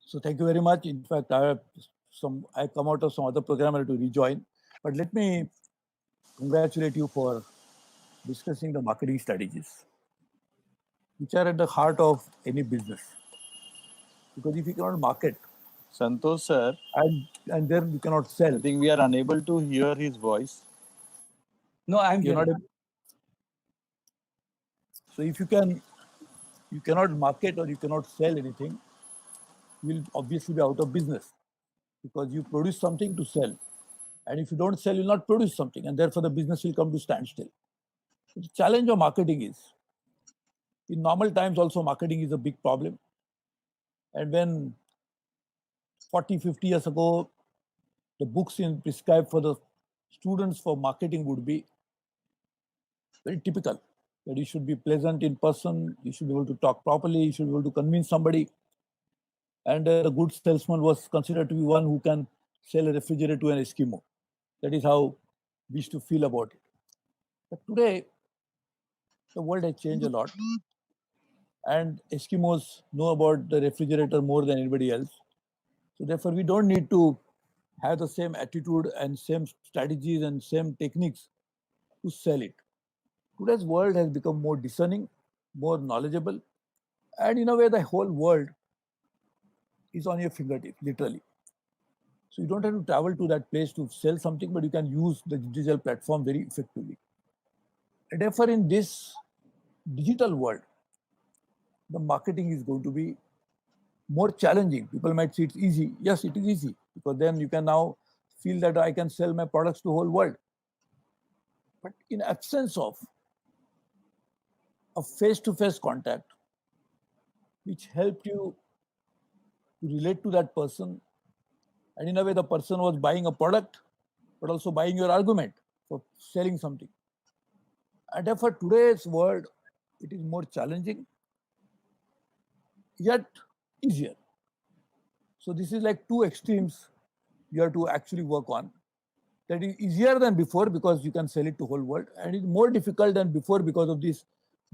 So thank you very much. In fact, I come out of some other program to rejoin, but let me congratulate you for discussing the marketing strategies, which are at the heart of any business. Because if you cannot market Santosh sir, and then you cannot I sell, think we are unable to hear his voice. No, I'm you're not here. able. So if you cannot market or you cannot sell anything, you will obviously be out of business because you produce something to sell. And if you don't sell, you'll not produce something, and therefore the business will come to standstill. So the challenge of marketing is, in normal times also marketing is a big problem. And when 40, 50 years ago, the books in prescribed for the students for marketing would be very typical, that you should be pleasant in person, you should be able to talk properly, you should be able to convince somebody. And a good salesman was considered to be one who can sell a refrigerator to an Eskimo. That is how we used to feel about it. But today, the world has changed a lot, and Eskimos know about the refrigerator more than anybody else. So therefore, we don't need to have the same attitude and same strategies and same techniques to sell it. Today's world has become more discerning, more knowledgeable, and in a way, the whole world is on your fingertips, literally. So you don't have to travel to that place to sell something, but you can use the digital platform very effectively. And therefore, in this digital world, the marketing is going to be more challenging. People might say it's easy. Yes, it is easy because then you can now feel that I can sell my products to the whole world. But in absence of a face-to-face contact, which helped you to relate to that person, and in a way the person was buying a product, but also buying your argument for selling something. And therefore today's world, it is more challenging, yet easier. So this is like two extremes you have to actually work on. That is easier than before because you can sell it to whole world, and it's more difficult than before because of this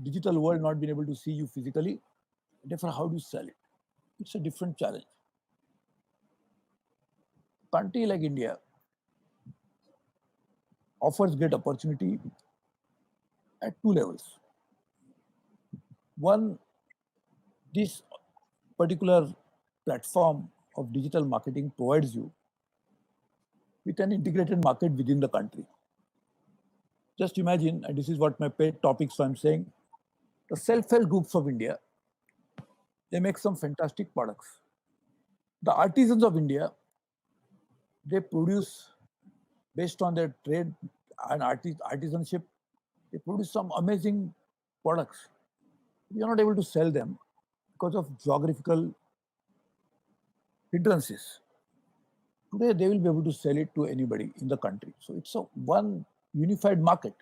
digital world not being able to see you physically. Therefore, how do you sell it? It's a different challenge. Country like India offers great opportunity at two levels. One, this particular platform of digital marketing provides you with an integrated market within the country. Just imagine, and this is what my pet topic, so I'm saying, the self-help groups of India, they make some fantastic products. The artisans of India, they produce based on their trade and artisanship, they produce some amazing products. We are not able to sell them because of geographical hindrances. Today, they will be able to sell it to anybody in the country. So it's a one unified market.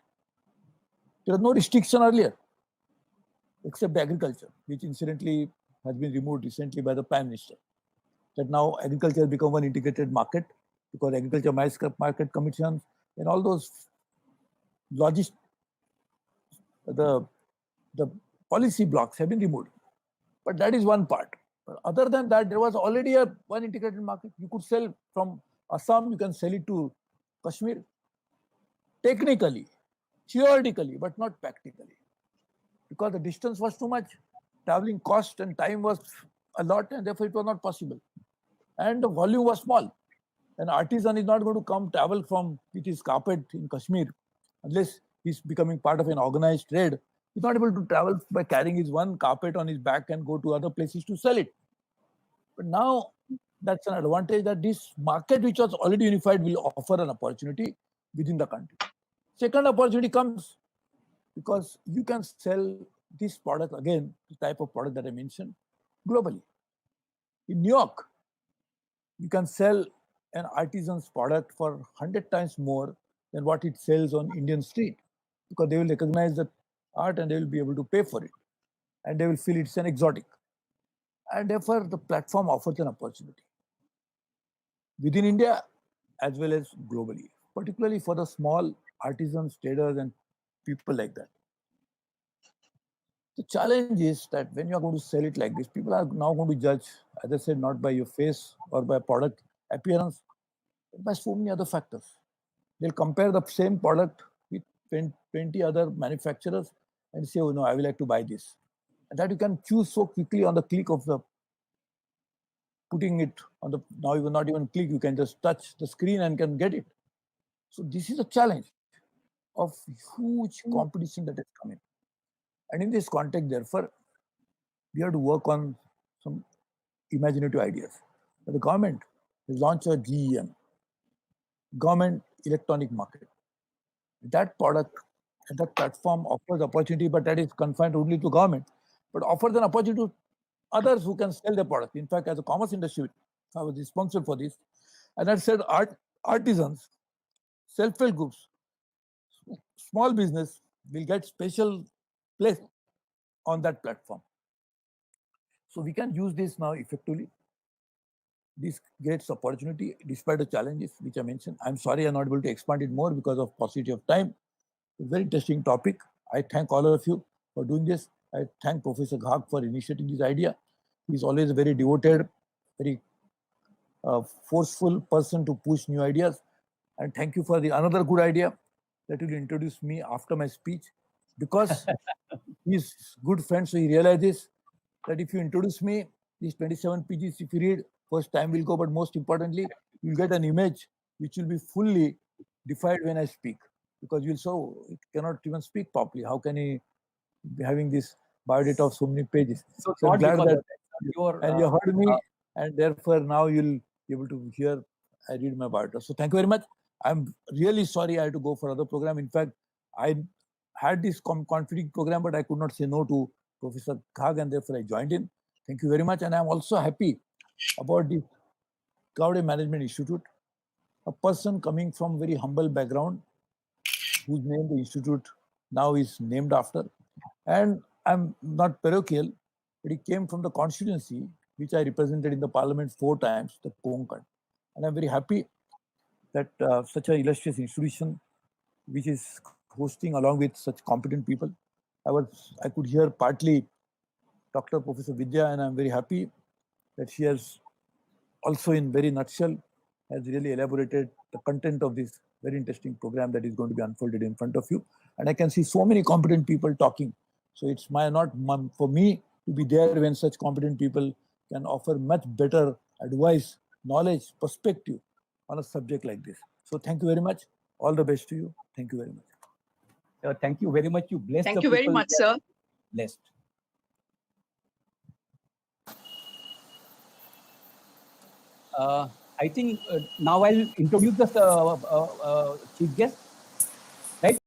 There was no restriction earlier, except agriculture, which incidentally has been removed recently by the Prime Minister. That now agriculture has become one integrated market because agriculture market commissions and all those logist the the policy blocks have been removed. But that is one part. But other than that, there was already a one integrated market. You could sell from Assam, you can sell it to Kashmir. Technically, theoretically, but not practically. Because the distance was too much. Traveling cost and time was a lot, and therefore it was not possible. And the volume was small. An artisan is not going to come travel from with his carpet in Kashmir unless he's becoming part of an organized trade. He's not able to travel by carrying his one carpet on his back and go to other places to sell it. But now that's an advantage that this market, which was already unified, will offer an opportunity within the country. Second opportunity comes because you can sell this product again, the type of product that I mentioned, globally. In New York, you can sell an artisan's product for 100 times more than what it sells on Indian street because they will recognize the art and they will be able to pay for it and they will feel it's an exotic. And therefore, the platform offers an opportunity within India as well as globally, particularly for the small artisans, traders, and people like that. The challenge is that when you are going to sell it like this, people are now going to judge, as I said, not by your face or by product appearance, but by so many other factors. They'll compare the same product with 20 other manufacturers and say, oh no, I will like to buy this. And that you can choose so quickly on the click of the putting it on the, now you will not even click, you can just touch the screen and can get it. So this is a challenge of huge competition that is coming. And in this context, therefore, we have to work on some imaginative ideas. The government has launched a GEM, Government Electronic Market. That product and that platform offers opportunity, but that is confined only to government, but offers an opportunity to others who can sell their product. In fact, as a commerce industry, I was responsible for this. And I said artisans, self-help groups, small business will get special place on that platform. So we can use this now effectively. This creates opportunity despite the challenges which I mentioned. I'm sorry I'm not able to expand it more because of paucity of time. It's a very interesting topic. I thank all of you for doing this. I thank Professor Ghag for initiating this idea. He's always a very devoted, very forceful person to push new ideas. And thank you for the another good idea that will introduce me after my speech, because he's good friend, so he realizes that if you introduce me, these 27 pages, if you read, first time will go, but most importantly, you'll get an image which will be fully defined when I speak, because you'll so it cannot even speak properly. How can he be having this biodata of so many pages? So So I'm not glad because that of that. Your, and you heard me, and therefore now you'll be able to hear I read my biodata. So thank you very much. I'm really sorry I had to go for other program. In fact, I had this conflict program, but I could not say no to Professor Ghag, and therefore I joined in. Thank you very much. And I'm also happy about the Cloud Management Institute, a person coming from very humble background, whose name the institute now is named after. And I'm not parochial, but he came from the constituency which I represented in the parliament 4 times, the Konkan. And I'm very happy that such an illustrious institution, which is hosting along with such competent people. I could hear partly Dr. Professor Vidya, and I'm very happy that she has also in very nutshell has really elaborated the content of this very interesting program that is going to be unfolded in front of you. And I can see so many competent people talking. So it's for me to be there when such competent people can offer much better advice, knowledge, perspective on a subject like this. So thank you very much. All the best to you. Thank you very much. thank you very much. You blessed Thank the you very people much, who are sir. Blessed. I think now I'll introduce the chief guest.